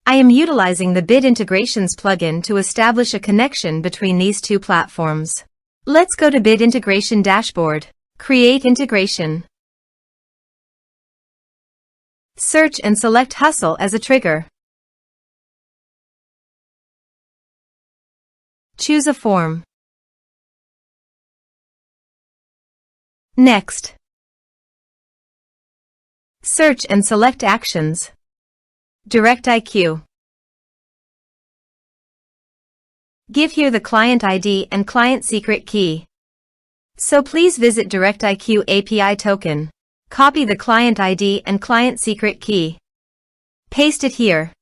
I am utilizing the Bid Integrations plugin to establish a connection between these two platforms. Let's go to Bid Integration Dashboard. Create Integration. Search and select Hustle as a trigger. Choose a form. Next. Search and select Actions. DirectIQ. Give here the client ID and client secret key. So please visit DirectIQ API token. Copy the client ID and client secret key. Paste it here.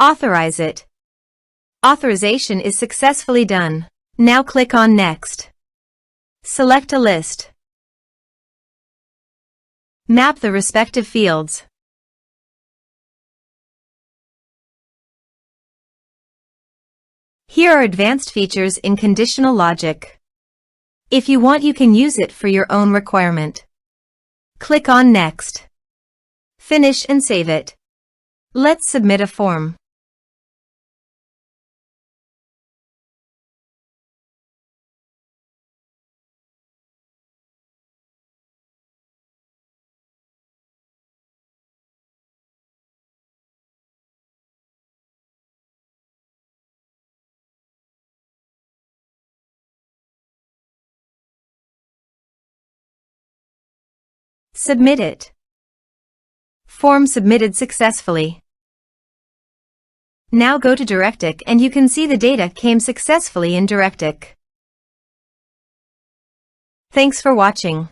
Authorize it. Authorization is successfully done. Now click on Next. Select a list. Map the respective fields. Here are advanced features in conditional logic. If you want, you can use it for your own requirement. Click on Next. Finish and save it. Let's submit a form. Submit it. Form submitted successfully. Now go to DirectIQ and you can see the data came successfully in DirectIQ. Thanks for watching.